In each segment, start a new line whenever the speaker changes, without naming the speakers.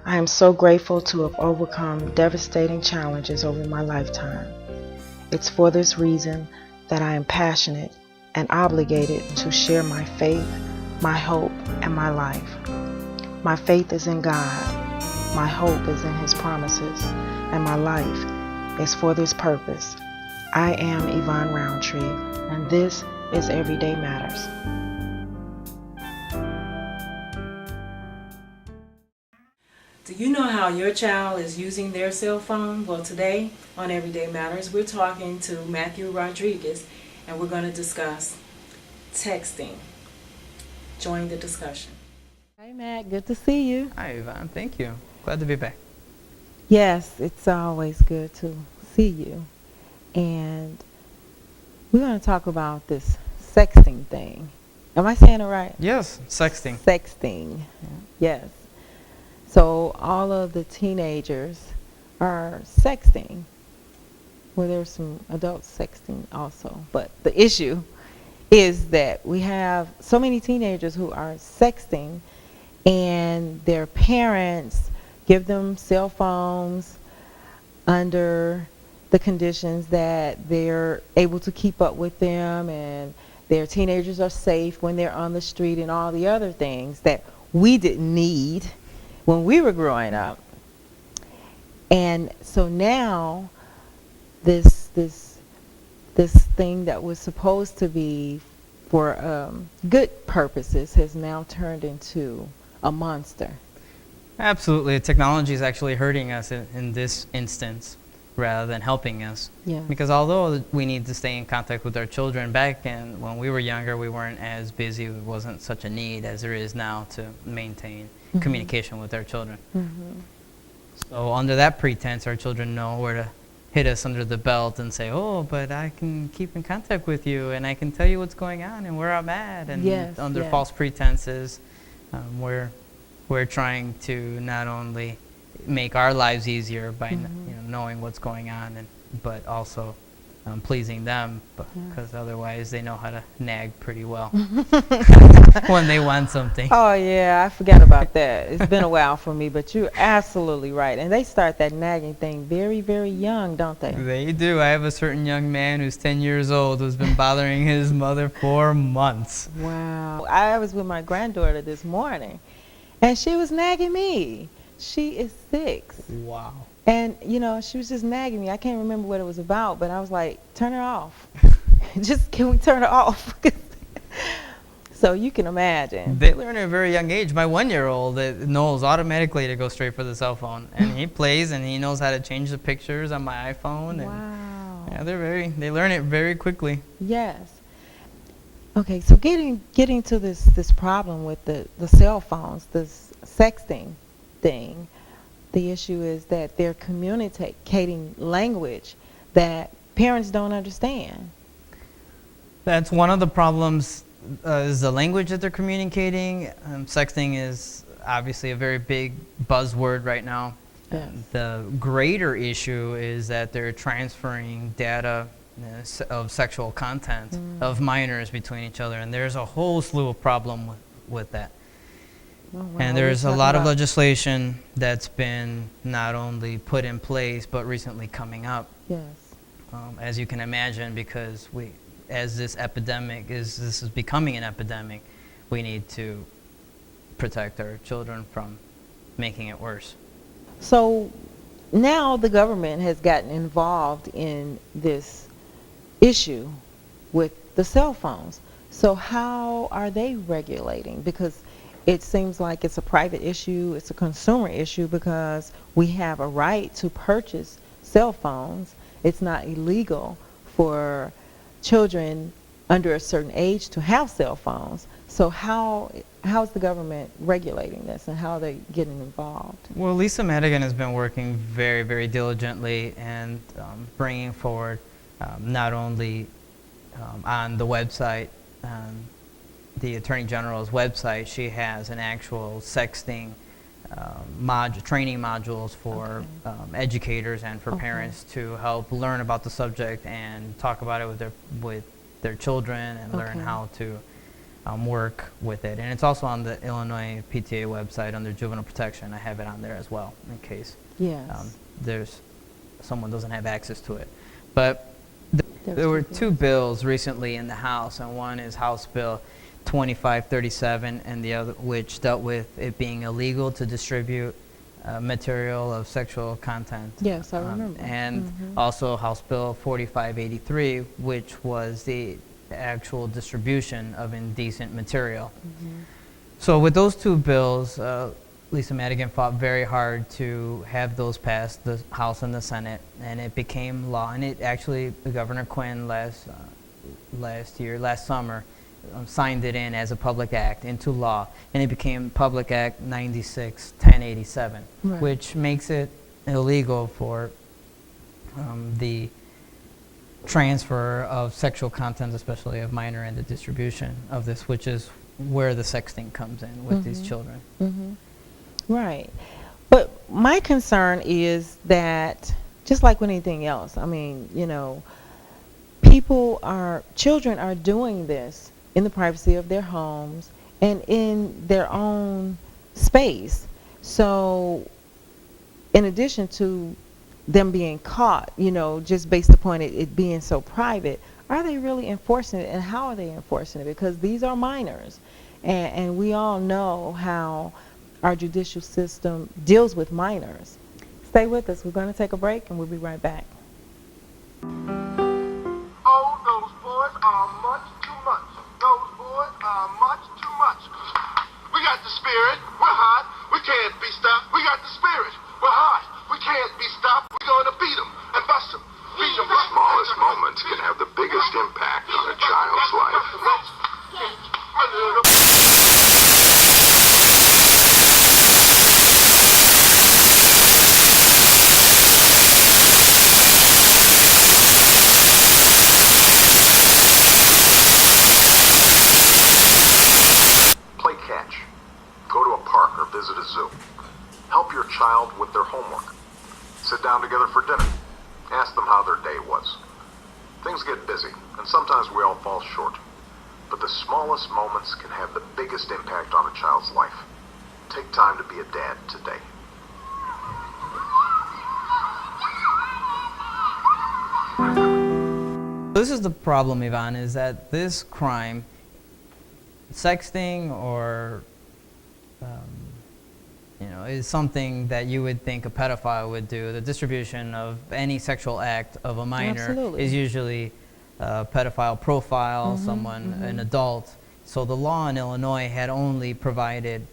I am so grateful to have overcome devastating challenges over my lifetime. It's for this reason that I am passionate and obligated to share my faith, my hope, and my life. My faith is in God, my hope is in His promises, and my life is for this purpose. I am Yvonne Roundtree, and this is Everyday Matters.
Do you know how your child is using their cell phone? Well, today on Everyday Matters, we're talking to Matthew Rodriguez, and we're going to discuss texting. Join the discussion.
Hey, Matt, good to see you.
Hi, Yvonne. Thank you. Glad to be back.
Yes, it's always good to see you. And we're going to talk about this sexting thing. Am I saying it right?
Yes, sexting.
Sexting, yes. So all of the teenagers are sexting. Well, there's some adult sexting also. But the issue is that we have so many teenagers who are sexting, and their parents give them cell phones under the conditions that they're able to keep up with them, and their teenagers are safe when they're on the street, and all the other things that we didn't need when we were growing up. And so now this thing that was supposed to be for good purposes has now turned into a monster.
Absolutely. Technology is actually hurting us in this instance rather than helping us.
Yeah.
Because although we need to stay in contact with our children, back when we were younger, we weren't as busy. It wasn't such a need as there is now to maintain communication with our children. So under that pretense, our children know where to hit us under the belt and say, oh, but I can keep in contact with you, and I can tell you what's going on and where I'm at. And under false pretenses, we're trying to not only make our lives easier by knowing what's going on, but also pleasing them, because otherwise they know how to nag pretty well when they want something.
Oh, yeah, I forgot about that. It's been a while for me, but you're absolutely right. And they start that nagging thing very, very young, don't they?
They do. I have a certain young man who's 10 years old who's been bothering his mother for months.
Wow. I was with my granddaughter this morning, and she was nagging me. She is 6.
Wow.
And, she was just nagging me. I can't remember what it was about, but I was like, turn her off. Can we turn her off? So you can imagine.
They learn at a very young age. My 1-year-old knows automatically to go straight for the cell phone. And he plays, and he knows how to change the pictures on my iPhone. And
Wow.
yeah, they learn it very quickly.
Yes. Okay, so getting to this problem with the cell phones, this sexting thing, the issue is that they're communicating language that parents don't understand.
That's one of the problems, is the language that they're communicating. Sexting is obviously a very big buzzword right now.
Yes.
The greater issue is that they're transferring data of sexual content of minors between each other, and there's a whole slew of problem with that.
Oh, wow.
And there's a lot of legislation that's been not only put in place but recently coming up.
Yes.
As you can imagine, because as this is becoming an epidemic, we need to protect our children from making it worse.
So now the government has gotten involved in this issue with the cell phones. So how are they regulating? Because it seems like it's a private issue, it's a consumer issue, because we have a right to purchase cell phones. It's not illegal for children under a certain age to have cell phones. So how's the government regulating this, and how are they getting involved?
Well, Lisa Madigan has been working very, very diligently and bringing forward not only on the website, the Attorney General's website, she has an actual sexting training modules for educators and for parents to help learn about the subject and talk about it with their children, and learn how to work with it. And it's also on the Illinois PTA website under juvenile protection. I have it on there as well in case
Yes.
there's someone doesn't have access to it. But
There
there
was
were
two
two bills recently in the House, and one is House Bill 2537, and the other, which dealt with it being illegal to distribute material of sexual content.
Yes, I remember.
And
Mhm.
also House Bill 4583, which was the actual distribution of indecent material. So with those two bills, Lisa Madigan fought very hard to have those pass the House and the Senate, and it became law. And it actually, Governor Quinn last summer, signed it in as a public act into law, and it became Public Act 96-1087,
Right.
which makes it illegal for the transfer of sexual content, especially of minor, and the distribution of this, which is where the sexting comes in with these children.
Right. But my concern is that, just like with anything else, I mean, you know, children are doing this in the privacy of their homes and in their own space. So in addition to them being caught, you know, just based upon it being so private, are they really enforcing it, and how are they enforcing it? Because these are minors, and we all know how our judicial system deals with minors. Stay with us. We're going to take a break, and we'll be right back.
Oh, those boys are much too much. Those boys are much too much. We got the spirit. We're hot. We can't be stopped. We got the spirit. We're hot. We can't be stopped. We're going to beat them and bust them. Beat them.
The smallest moments can have the biggest impact on a child's life. Play catch. Go to a park or visit a zoo. Help your child with their homework. Sit down together for dinner. Ask them how their day was. Things get busy, and sometimes we all fall short. But the smallest moments can have the biggest impact on a child's life. Take time to be a dad today.
This is the problem, Yvonne, is that this crime, sexting or is something that you would think a pedophile would do. The distribution of any sexual act of a minor
Absolutely.
is usually a pedophile profile, an adult. So the law in Illinois had only provided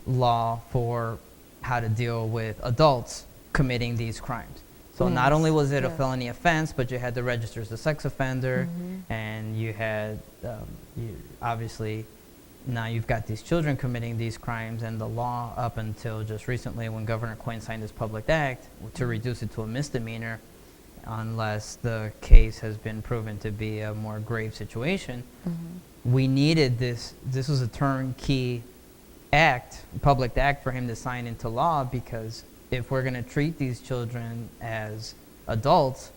law for how to deal with adults committing these crimes. So not only was it a felony offense, but you had to register as a sex offender, and you had, obviously, now you've got these children committing these crimes, and the law up until just recently when Governor Quinn signed this public act to reduce it to a misdemeanor unless the case has been proven to be a more grave situation. We needed this was a turnkey act, public act for him to sign into law, because if we're going to treat these children as adults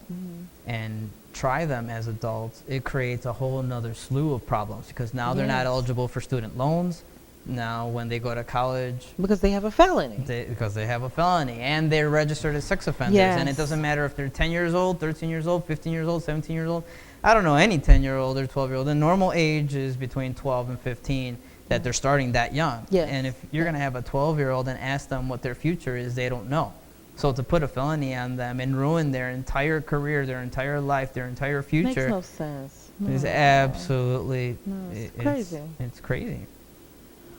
and try them as adults, it creates a whole nother slew of problems, because now they're not eligible for student loans. Now when they go to college,
Because they have a felony.
because they have a felony and they're registered as sex offenders, and it
Yes.
doesn't matter if they're 10 years old, 13 years old, 15 years old, 17 years old. I don't know any 10-year-old or 12-year-old. The normal age is between 12 and 15 that they're starting that young.
Yes.
And if you're going to have a 12-year-old and ask them what their future is, they don't know. So to put a felony on them and ruin their entire career, their entire life, their entire future
Makes no sense.
is
No.
absolutely
No, it's
i-
crazy.
It's crazy.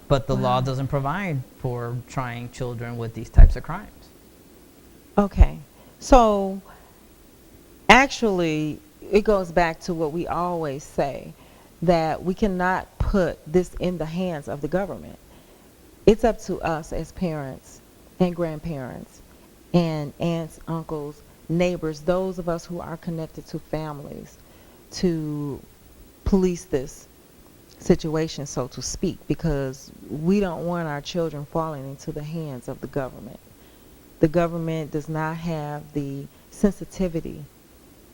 But the law
Wow.
doesn't provide for trying children with these types of crimes.
Okay. So actually, it goes back to what we always say, that we cannot put this in the hands of the government. It's up to us as parents and grandparents and aunts, uncles, neighbors, those of us who are connected to families, to police this situation, so to speak, because we don't want our children falling into the hands of the government. The government does not have the sensitivity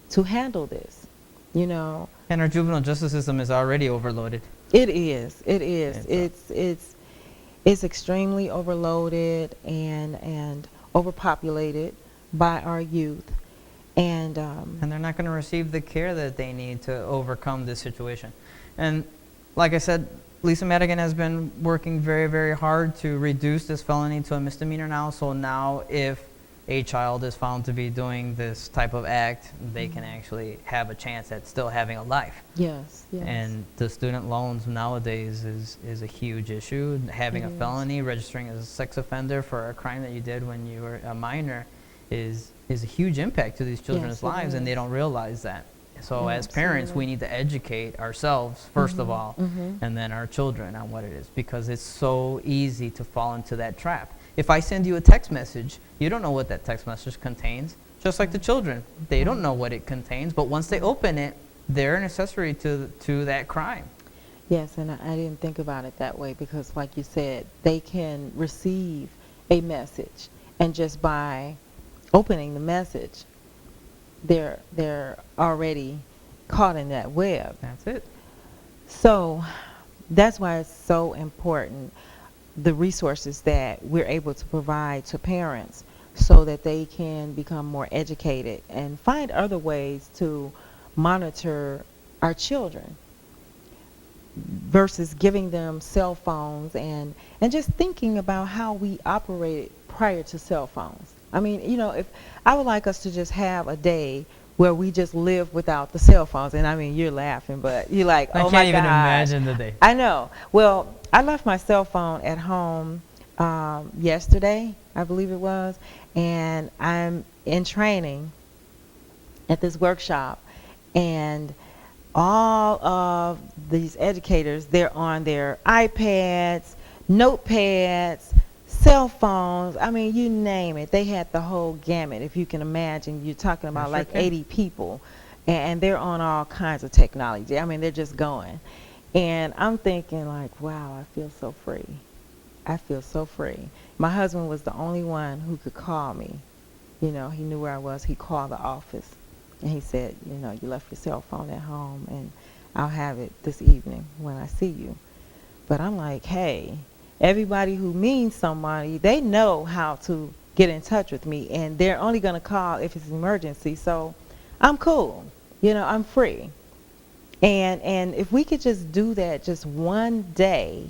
to handle this, you know.
And our juvenile justice system is already overloaded.
It is. It is. It's extremely overloaded and overpopulated by our youth, and
And they're not going to receive the care that they need to overcome this situation. And like I said, Lisa Madigan has been working very, very hard to reduce this felony to a misdemeanor now. So now if a child is found to be doing this type of act, they can actually have a chance at still having a life.
yes, yes.
And the student loans nowadays is a huge issue. Having a felony, registering as a sex offender for a crime that you did when you were a minor is a huge impact to these children's
Yes, it
lives, and they
is.
don't realize that. So
Yeah,
as parents, we
absolutely.
need to educate ourselves, first of all, and then our children on what it is, because it's so easy to fall into that trap. If I send you a text message, you don't know what that text message contains, just like the children. They don't know what it contains, but once they open it, they're an accessory to that crime.
Yes, and I didn't think about it that way because, like you said, they can receive a message, and just by opening the message, they're already caught in that web.
That's it.
So that's why it's so important, the resources that we're able to provide to parents so that they can become more educated and find other ways to monitor our children versus giving them cell phones and just thinking about how we operated prior to cell phones. I mean, you know, if I would like us to just have a day where we just live without the cell phones, and I mean, you're laughing, but you're like, oh my God.
I can't even imagine the day.
I know. Well, I left my cell phone at home yesterday, I believe it was, and I'm in training at this workshop, and all of these educators, they're on their iPads, notepads, cell phones. I mean, you name it. They had the whole gamut. If you can imagine, you're talking about like 80 people, and they're on all kinds of technology. I mean, they're just going. And I'm thinking like, wow, I feel so free. I feel so free. My husband was the only one who could call me. You know, he knew where I was. He called the office, and he said, you know, you left your cell phone at home, and I'll have it this evening when I see you. But I'm like, hey, everybody who means somebody, they know how to get in touch with me, and they're only going to call if it's an emergency. So I'm cool. You know, I'm free. And if we could just do that just one day,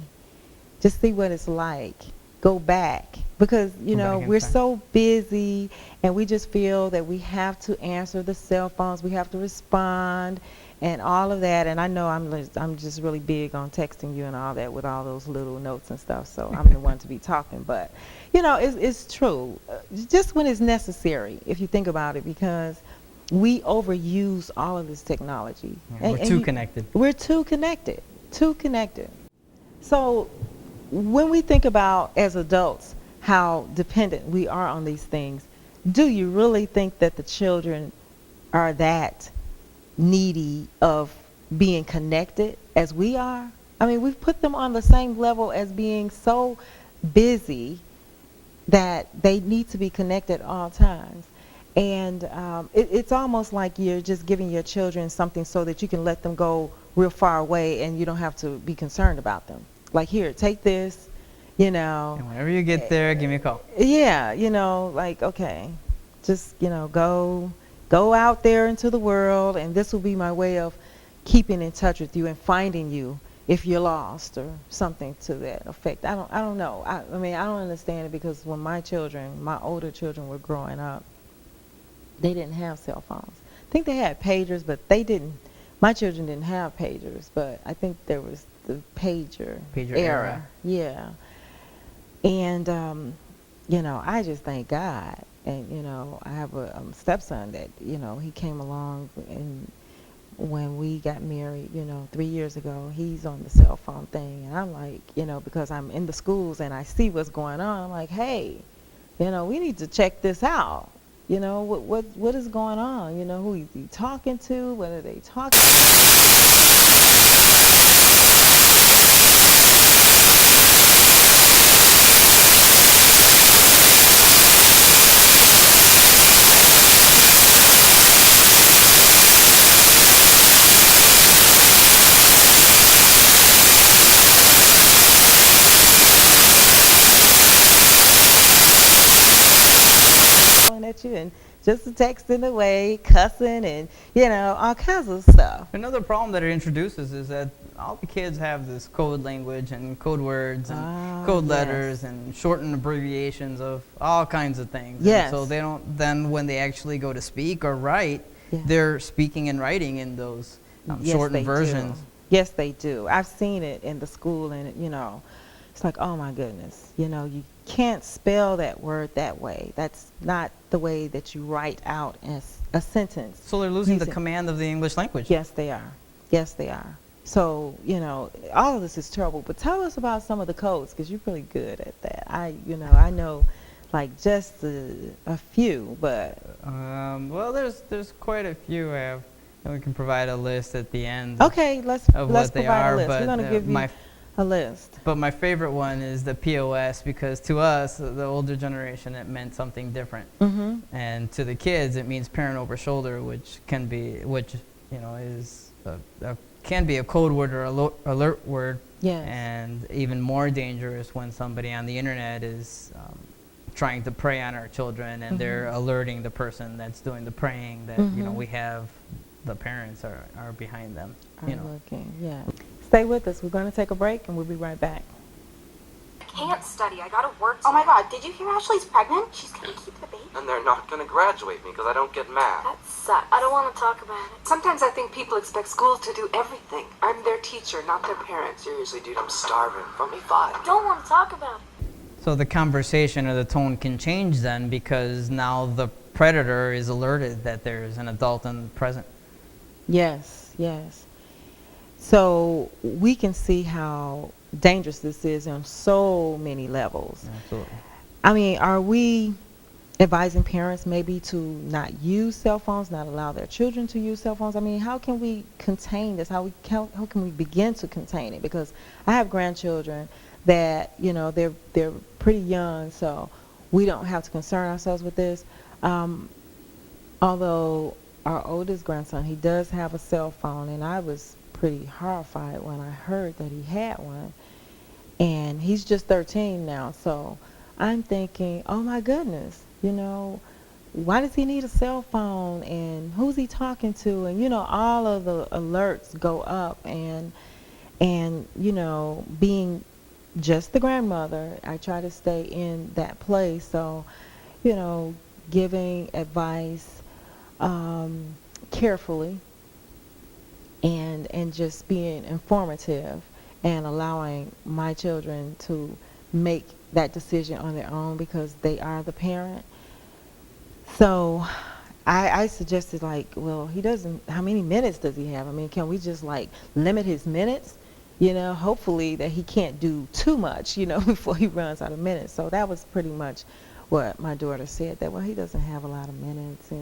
just see what it's like, go back. Because, you know, we're so busy, and we just feel that we have to answer the cell phones, we have to respond, and all of that. And I know I'm just really big on texting you and all that with all those little notes and stuff, so I'm the one to be talking. But, you know, it's true. Just when it's necessary, if you think about it, because we overuse all of this technology.
Yeah, we're too connected.
We're too connected, too connected. So when we think about, as adults, how dependent we are on these things, do you really think that the children are that needy of being connected as we are? I mean, we've put them on the same level as being so busy that they need to be connected at all times. And it's almost like you're just giving your children something so that you can let them go real far away and you don't have to be concerned about them. Like, here, take this, you know.
And whenever you get there, give me a call.
Yeah, you know, like, okay, just, you know, go out there into the world, and this will be my way of keeping in touch with you and finding you if you're lost or something to that effect. I don't know. I mean, I don't understand it, because when my older children were growing up, they didn't have cell phones. I think they had pagers, but my children didn't have pagers, but I think there was the pager era. Yeah. And, you know, I just thank God. And, you know, I have a stepson that, you know, he came along, and when we got married, you know, 3 years ago, he's on the cell phone thing. And I'm like, you know, because I'm in the schools and I see what's going on, I'm like, hey, you know, we need to check this out. You know, what is going on? You know, who is he talking to? What are they talking at you and just texting away, cussing, and all kinds of stuff.
Another problem that it introduces is that all the kids have this code language and code words and code letters and shortened abbreviations of all kinds of things.
Yes.
And so they don't, then when they actually go to speak or write, they're speaking and writing in those shortened versions.
Yes, they do. I've seen it in the school, and it's like, oh my goodness, you can't spell that word that way. That's not the way that you write out as a sentence.
So they're losing the command of the English language.
Yes, they are. Yes, they are. So, all of this is terrible. But tell us about some of the codes, because you're really good at that. I know like just a few, but
well, there's quite a few. And we can provide a list at the end.
Okay, let's
what they
provide
are.
a list.
But
We're going to give you a list.
But my favorite one is the POS, because to us, the older generation, it meant something different.
Mm-hmm.
And to the kids, it means parent over shoulder, which is can be a code word or alert word.
Yes.
And even more dangerous when somebody on the internet is trying to prey on our children, and they're alerting the person that's doing the preying that we have, the parents are behind them.
Looking, yeah. Stay with us. We're going to take a break, and we'll be right back.
Can't study. I gotta work. Oh my God! Did you hear Ashley's pregnant? She's gonna keep the baby.
And they're not gonna graduate me because I don't get math.
That sucks. I don't want to talk about it.
Sometimes I think people expect schools to do everything. I'm their teacher, not their parent.
Seriously, dude, I'm starving. Vote me 5.
Don't want to talk about it.
So the conversation or the tone can change then, because now the predator is alerted that there's an adult present.
Yes, yes. So we can see how dangerous this is on so many levels.
Absolutely.
I mean, are we advising parents maybe to not use cell phones, not allow their children to use cell phones? I mean, how can we contain this? How can we begin to contain it? Because I have grandchildren that, they're pretty young, so we don't have to concern ourselves with this. Although our oldest grandson, he does have a cell phone, and I was pretty horrified when I heard that he had one. And he's just 13 now, so I'm thinking, oh my goodness, why does he need a cell phone, and who's he talking to? And all of the alerts go up, and being just the grandmother, I try to stay in that place. So, giving advice carefully, and just being informative, and allowing my children to make that decision on their own, because they are the parent. So I suggested, well, how many minutes does he have? I mean, can we just limit his minutes? Hopefully that he can't do too much, before he runs out of minutes. So that was pretty much what my daughter said, that, well, he doesn't have a lot of minutes.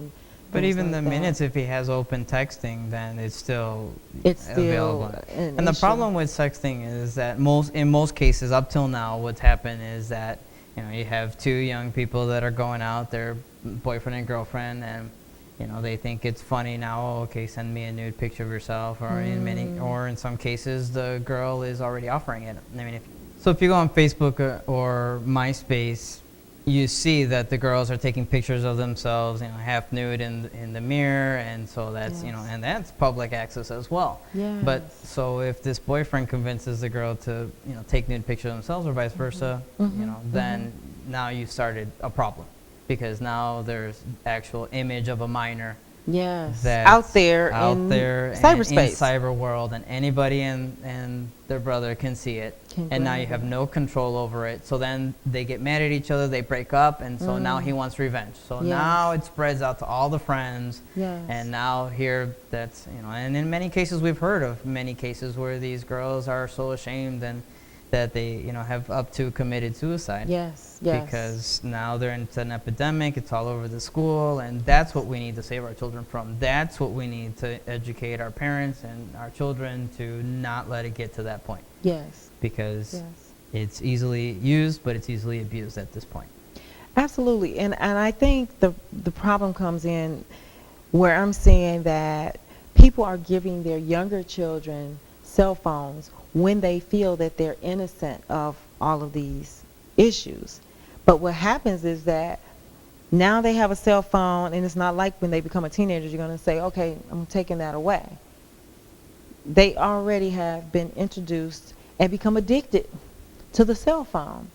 But
even the minutes, if he has open texting, then it's still available. And the problem with sexting is that in most cases, up till now, what's happened is that you have two young people that are going out, they're boyfriend and girlfriend, and they think it's funny now. Oh, okay, send me a nude picture of yourself, or in some cases, the girl is already offering it. I mean, if you go on Facebook or MySpace, you see that the girls are taking pictures of themselves, half nude in the mirror, and so that's and that's public access as well.
Yes.
But so if this boyfriend convinces the girl to take nude pictures of themselves, or vice versa, then now you started a problem, because now there's actual image of a minor.
Yes.
That's
out there in cyberspace,
in cyber world, and anybody and their brother can see it, and now you have no control over it. So then they get mad at each other, they break up, and so now he wants revenge. So now it spreads out to all the friends, and now here that's and in many cases we've heard of many cases where these girls are so ashamed and that they have up to committed suicide.
Yes.
Because now it's an epidemic, it's all over the school, and that's what we need to save our children from. That's what we need to educate our parents and our children to not let it get to that point.
Yes.
Because it's easily used, but it's easily abused at this point.
Absolutely. And I think the problem comes in where I'm saying that people are giving their younger children cell phones when they feel that they're innocent of all of these issues. But what happens is that Now they have a cell phone, and it's not like when they become a teenager, you're going to say, okay, I'm taking that away. They already have been introduced and become addicted to the cell phone.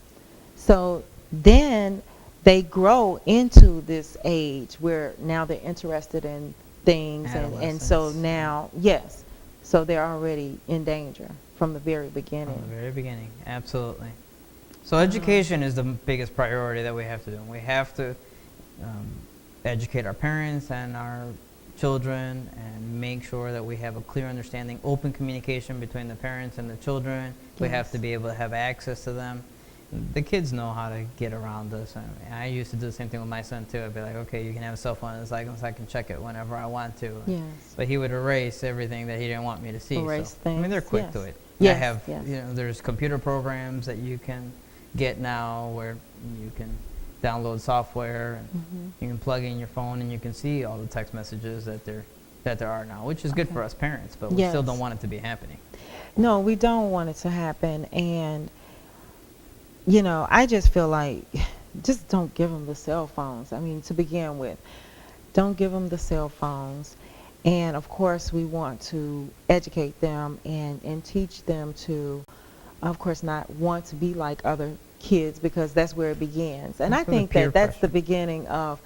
So then they grow into this age where now they're interested in things, and so now, yes, so they're already in danger from the very beginning.
From the very beginning, absolutely. So education is the biggest priority that we have to do. We have to educate our parents and our children and make sure that we have a clear understanding, open communication between the parents and the children. We have to be able to have access to them. The kids know how to get around us. I used to do the same thing with my son too. I'd be like, okay, you can have a cell phone as long as I can check it whenever I want to.
Yes.
But he would erase everything that he didn't want me to see.
Erase things.
I mean, they're quick to it.
Yes.
I have, you know, there's computer programs that you can get now where you can download software and you can plug in your phone and you can see all the text messages that there are now, which is good for us parents, but we still don't want it to be happening.
No, we don't want it to happen. And you know, I just feel like just don't give them the cell phones. I mean, to begin with, don't give them the cell phones. And of course, we want to educate them and teach them to, of course, not want to be like other kids, because that's where it begins. And I think that that's the beginning of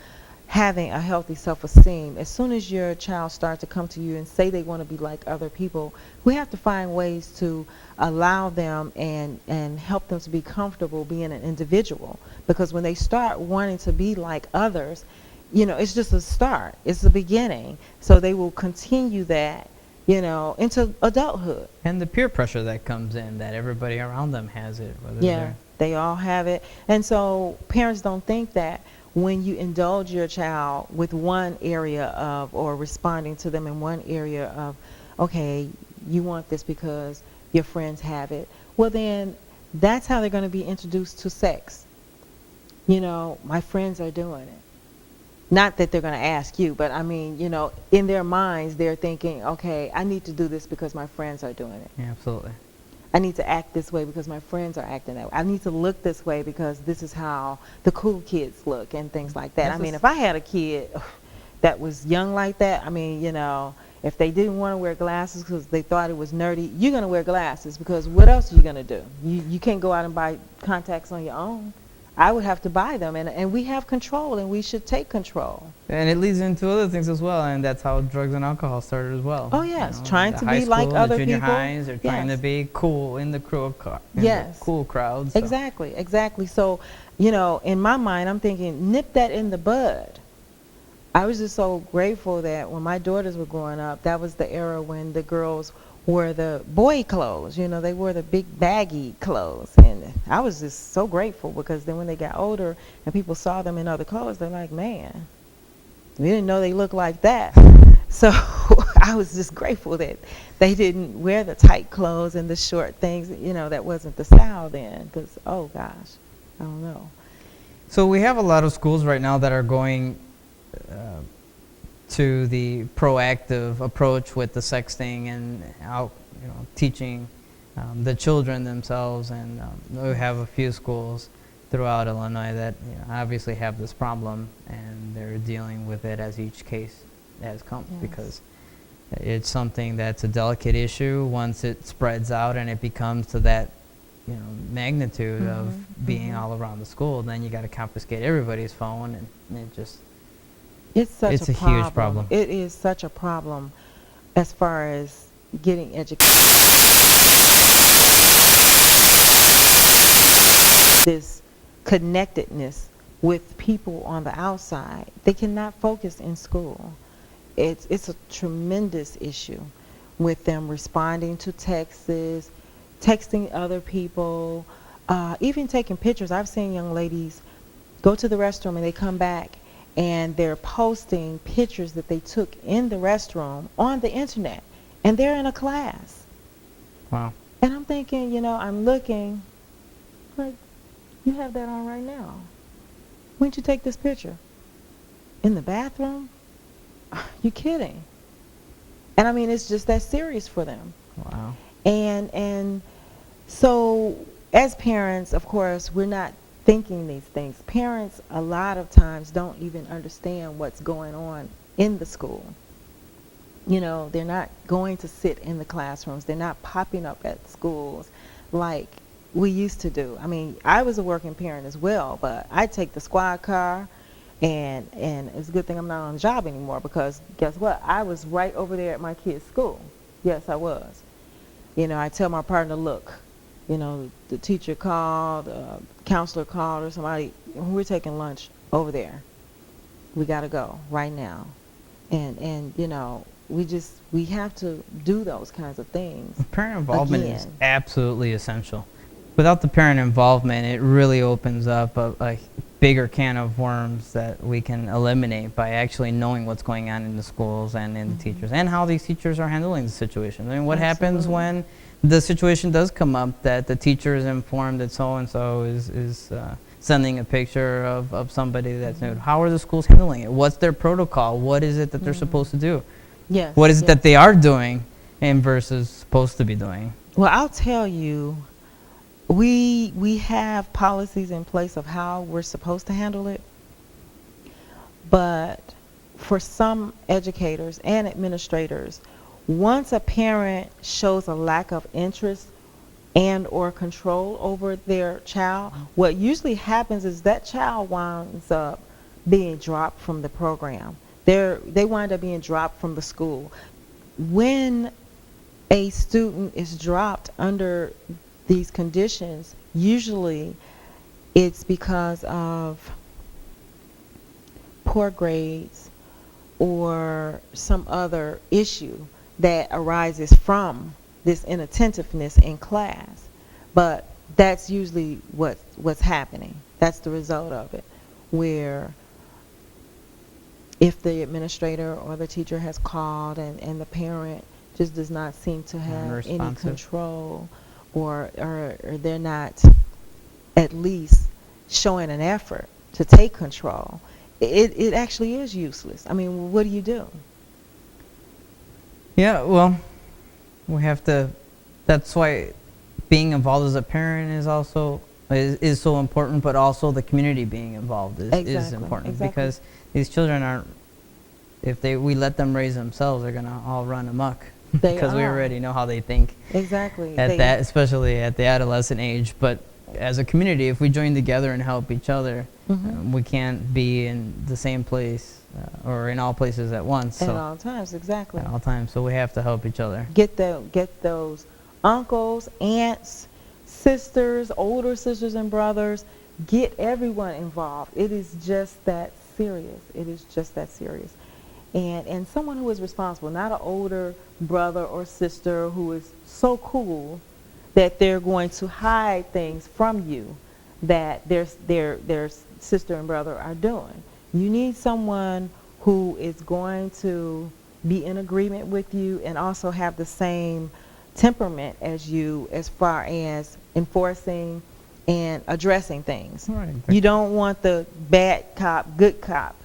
having a healthy self-esteem. As soon as your child starts to come to you and say they want to be like other people, we have to find ways to allow them and help them to be comfortable being an individual. Because when they start wanting to be like others, you know, it's just a start. It's the beginning. So they will continue that, you know, into adulthood.
And the peer pressure that comes in, that everybody around them has it. Whether
they all have it. And so parents don't think that when you indulge your child with one area of, or responding to them in one area of, okay, you want this because your friends have it, well then that's how they're going to be introduced to sex. You know, my friends are doing it. Not that they're going to ask you, but I mean, you know, in their minds they're thinking, okay, I need to do this because my friends are doing it.
Yeah, absolutely.
I need to act this way because my friends are acting that way. I need to look this way because this is how the cool kids look and things like that. I mean, if I had a kid that was young like that, I mean, you know, if they didn't want to wear glasses because they thought it was nerdy, you're going to wear glasses because what else are you going to do? You can't go out and buy contacts on your own. I would have to buy them, and we have control, and we should take control.
And it leads into other things as well, and that's how drugs and alcohol started as well.
Oh yes,
you know,
trying to be like other
junior
people.
Highs, they're trying to be cool in the cool crowds. So.
Exactly. So, you know, in my mind, I'm thinking, nip that in the bud. I was just so grateful that when my daughters were growing up, that was the era when the girls wore the boy clothes. You know, they wore the big baggy clothes, and I was just so grateful because then when they got older and people saw them in other clothes, they're like, man, we didn't know they looked like that. So I was just grateful that they didn't wear the tight clothes and the short things. You know, that wasn't the style then, because oh gosh, I don't know.
So we have a lot of schools right now that are going to the proactive approach with the sexting and teaching the children themselves, and we have a few schools throughout Illinois that obviously have this problem, and they're dealing with it as each case has come, because it's something that's a delicate issue. Once it spreads out and it becomes to that magnitude of being all around the school, then you got to confiscate everybody's phone, and it just
it's a
huge problem.
It is such a problem as far as getting education. This connectedness with people on the outside, they cannot focus in school. It's a tremendous issue with them responding to texts, texting other people, even taking pictures. I've seen young ladies go to the restroom and they come back and they're posting pictures that they took in the restroom on the internet, and they're in a class.
Wow.
And I'm thinking, I'm looking like, you have that on right now. When'd you take this picture? In the bathroom? You kidding? And I mean, it's just that serious for them.
Wow.
And so as parents, of course, we're not thinking these things. Parents a lot of times don't even understand what's going on in the school. You know, they're not going to sit in the classrooms. They're not popping up at schools like we used to do. I mean, I was a working parent as well, but I take the squad car, and it's a good thing I'm not on the job anymore, because guess what? I was right over there at my kid's school. Yes, I was. You know, I tell my partner, look, you know, the teacher called, counselor called, or somebody, we're taking lunch over there. We got to go right now. And you know, we have to do those kinds of things.
Parent involvement is
again.
absolutely essential. Without the parent involvement, it really opens up a bigger can of worms that we can eliminate by actually knowing what's going on in the schools and in the teachers, and how these teachers are handling the situation. I mean, what happens when the situation does come up that the teacher is informed that so-and-so is sending a picture of somebody that's nude? How are the schools handling it? What's their protocol? What is it that they're supposed to do?
Yes.
What is it that they are doing and versus supposed to be doing?
Well, I'll tell you, we have policies in place of how we're supposed to handle it, but for some educators and administrators, once a parent shows a lack of interest and or control over their child, what usually happens is that child winds up being dropped from the program. They wind up being dropped from the school. When a student is dropped under these conditions, usually it's because of poor grades or some other issue that arises from this inattentiveness in class. But that's usually what's happening. That's the result of it, where if the administrator or the teacher has called and the parent just does not seem to have any control, or they're not at least showing an effort to take control, it actually is useless. I mean, what do you do?
Yeah, well, we have to, that's why being involved as a parent is also is so important, but also the community being involved is important. Because these children aren't, if we let them raise themselves, they're gonna all run amok. Because we already know how they think.
Exactly.
At that, especially at the adolescent age. But as a community, if we join together and help each other, we can't be in the same place or in all places at once.
At all times, exactly.
At all times, so we have to help each other.
Get those uncles, aunts, sisters, older sisters and brothers. Get everyone involved. It is just that serious. It is just that serious. And someone who is responsible, not an older brother or sister who is so cool that they're going to hide things from you that their sister and brother are doing. You need someone who is going to be in agreement with you and also have the same temperament as you as far as enforcing and addressing things.
Right.
You don't want the bad cop, good cop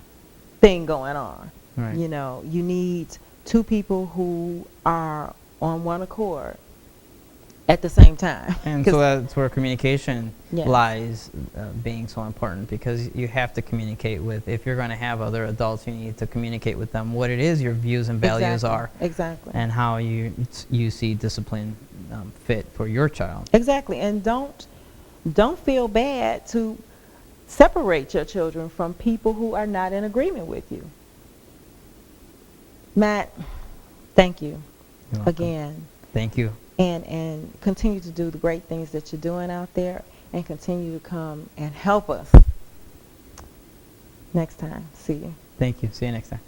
thing going on.
Right.
You know, you need two people who are on one accord at the same time.
And so that's where communication
Yes.
lies, being so important, because you have to communicate with, if you're going to have other adults, you need to communicate with them what it is your views and values are.
Exactly.
And how you see discipline fit for your child.
Exactly. And don't feel bad to separate your children from people who are not in agreement with you. Matt, thank you again.
Thank you.
And continue to do the great things that you're doing out there, and continue to come and help us next time. See you.
Thank you. See you next time.